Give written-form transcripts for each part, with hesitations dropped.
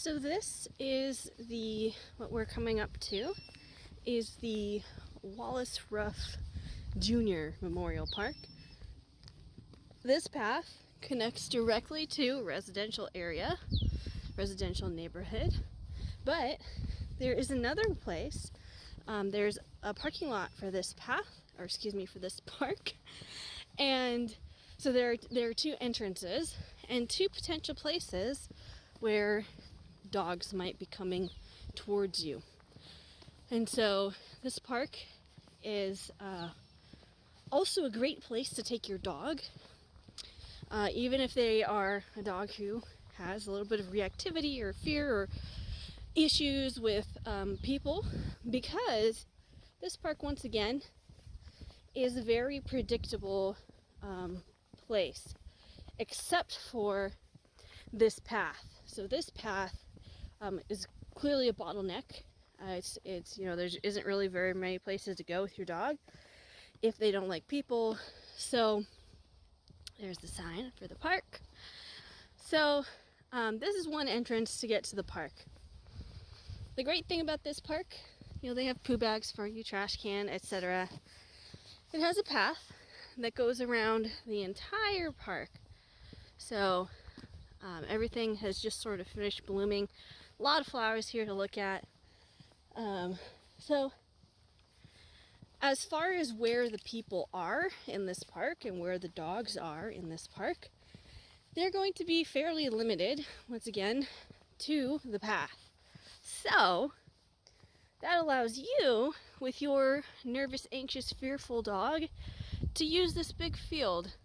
So this is what we're coming up to is the Wallace Ruff Jr. Memorial Park. This path connects directly to a residential area, residential neighborhood, but there is another place. There's a parking lot for this path, or excuse me, for this park, and so there are two entrances and two potential places where dogs might be coming towards you. And so this park is also a great place to take your dog, even if they are a dog who has a little bit of reactivity or fear or issues with people, because this park, once again, is a very predictable place, except for this path. So this path is clearly a bottleneck. It's there isn't really very many places to go with your dog if they don't like people. So there's the sign for the park. So this is one entrance to get to the park. The great thing about this park, they have poo bags for you, trash can, etc. It has a path that goes around the entire park. So everything has just sort of finished blooming. A lot of flowers here to look at. So as far as where the people are in this park and where the dogs are in this park, they're going to be fairly limited, once again, to the path. So that allows you, with your nervous, anxious, fearful dog, to use this big field.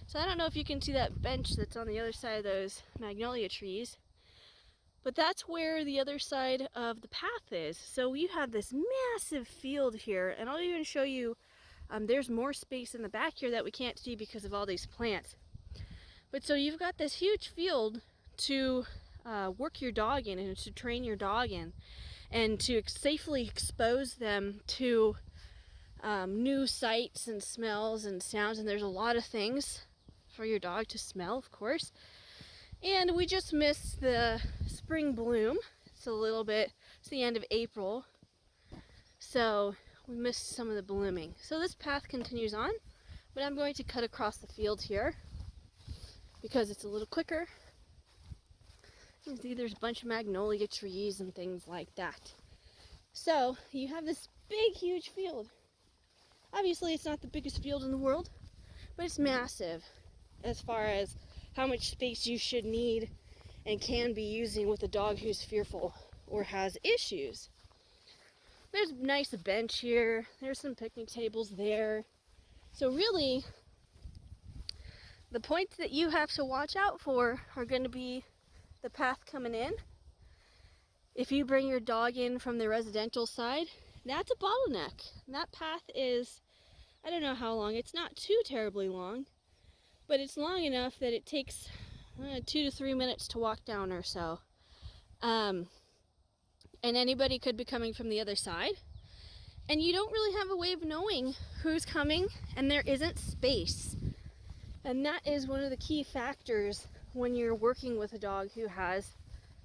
So I don't know if you can see that bench that's on the other side of those magnolia trees, but that's where the other side of the path is. So you have this massive field here, and I'll even show you, there's more space in the back here that we can't see because of all these plants. But so you've got this huge field to work your dog in and to train your dog in, and to safely expose them to new sights and smells and sounds. And there's a lot of things for your dog to smell, of course. And we just missed the spring bloom. It's the end of April, so we missed some of the blooming. So this path continues on, but I'm going to cut across the field here because it's a little quicker. You can see there's a bunch of magnolia trees and things like that. So you have this big, huge field. Obviously, it's not the biggest field in the world, but it's massive as far as how much space you should need and can be using with a dog who's fearful or has issues. There's a nice bench here. There's some picnic tables there. So really, the points that you have to watch out for are going to be the path coming in. If you bring your dog in from the residential side, that's a bottleneck. And that path is, I don't know how long. It's not too terribly long, but it's long enough that it takes 2 to 3 minutes to walk down or so. And anybody could be coming from the other side. And you don't really have a way of knowing who's coming, and there isn't space. And that is one of the key factors when you're working with a dog who has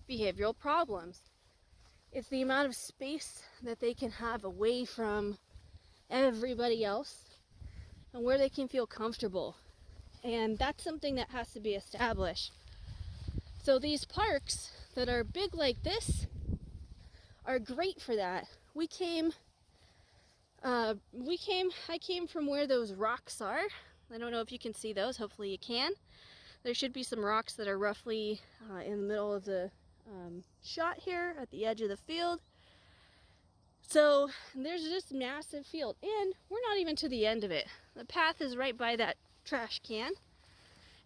behavioral problems. It's the amount of space that they can have away from everybody else and where they can feel comfortable. And that's something that has to be established. So these parks that are big like this are great for that. I came from where those rocks are. I don't know if you can see those. Hopefully you can. There should be some rocks that are roughly in the middle of the shot here at the edge of the field. So there's this massive field, and we're not even to the end of it. The path is right by that trash can,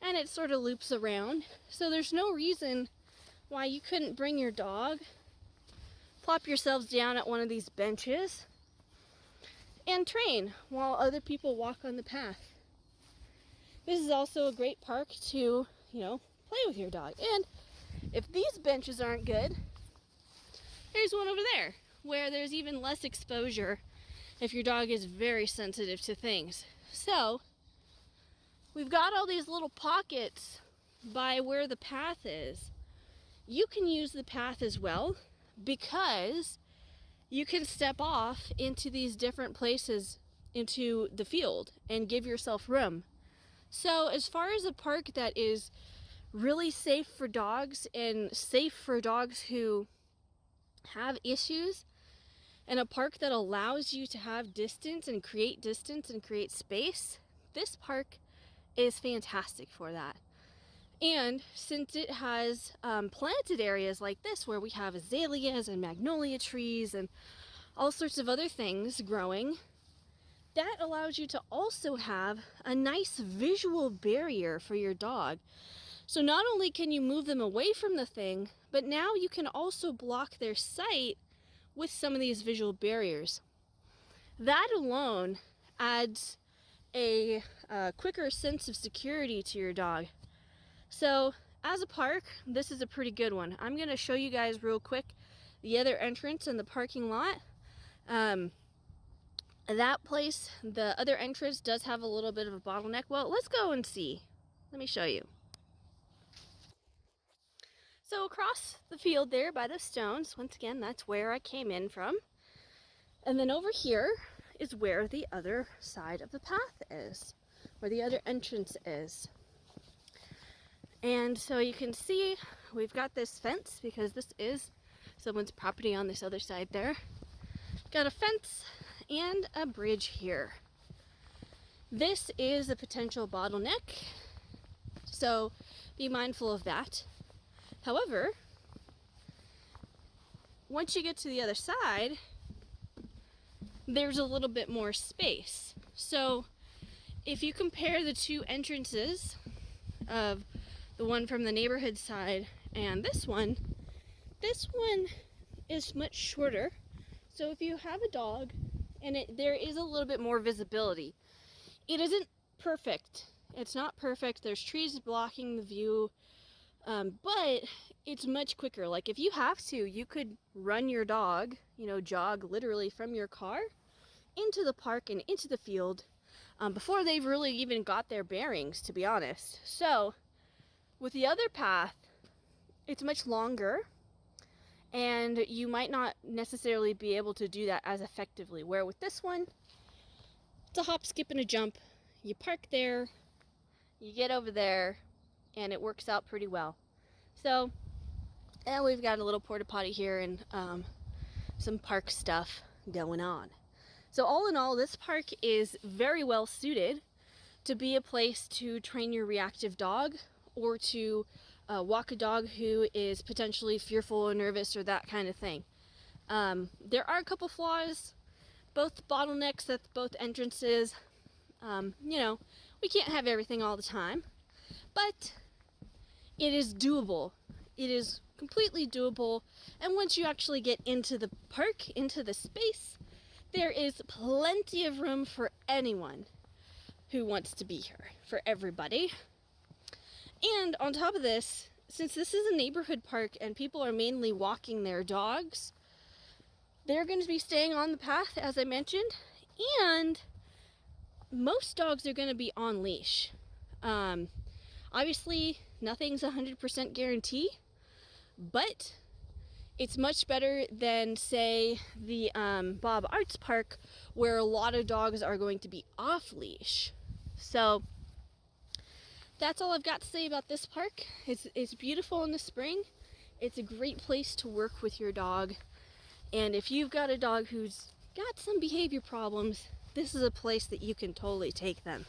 and it sort of loops around. So there's no reason why you couldn't bring your dog, plop yourselves down at one of these benches, and train while other people walk on the path. This is also a great park to, play with your dog. And if these benches aren't good, there's one over there where there's even less exposure if your dog is very sensitive to things. So we've got all these little pockets by where the path is. you can use the path as well, because you can step off into these different places into the field and give yourself room. So as far as a park that is really safe for dogs and safe for dogs who have issues, and a park that allows you to have distance and create space, this park is fantastic for that. And since it has planted areas like this where we have azaleas and magnolia trees and all sorts of other things growing, that allows you to also have a nice visual barrier for your dog. So not only can you move them away from the thing, but now you can also block their sight with some of these visual barriers. That alone adds a quicker sense of security to your dog. So as a park, this is a pretty good one. I'm going to show you guys real quick the other entrance in the parking lot. That place, the other entrance does have a little bit of a bottleneck. Well, let's go and see. Let me show you. So across the field there by the stones, once again, that's where I came in from. And then over here is where the other side of the path is, where the other entrance is. And so you can see we've got this fence because this is someone's property on this other side there. Got a fence and a bridge here. This is a potential bottleneck, so be mindful of that. However, once you get to the other side, there's a little bit more space. So if you compare the two entrances of the one from the neighborhood side and this one is much shorter. So if you have a dog and there is a little bit more visibility. It isn't perfect. It's not perfect. There's trees blocking the view. But it's much quicker. Like if you have to, you could run your dog, jog literally from your car into the park and into the field before they've really even got their bearings, to be honest. So with the other path, it's much longer and you might not necessarily be able to do that as effectively. Where with this one, it's a hop, skip, and a jump. You park there, you get over there, and it works out pretty well. So, and we've got a little porta potty here and some park stuff going on. So all in all, this park is very well suited to be a place to train your reactive dog or to walk a dog who is potentially fearful or nervous or that kind of thing. There are a couple flaws, both bottlenecks at both entrances. We can't have everything all the time, but it is doable. It is completely doable. And once you actually get into the park, into the space, there is plenty of room for anyone who wants to be here, for everybody. And on top of this, since this is a neighborhood park and people are mainly walking their dogs, they're going to be staying on the path, as I mentioned, and most dogs are going to be on leash. Obviously, nothing's 100% guarantee, but it's much better than, say, the Bob Arts Park, where a lot of dogs are going to be off leash. So that's all I've got to say about this park. It's beautiful in the spring. It's a great place to work with your dog. And if you've got a dog who's got some behavior problems, this is a place that you can totally take them.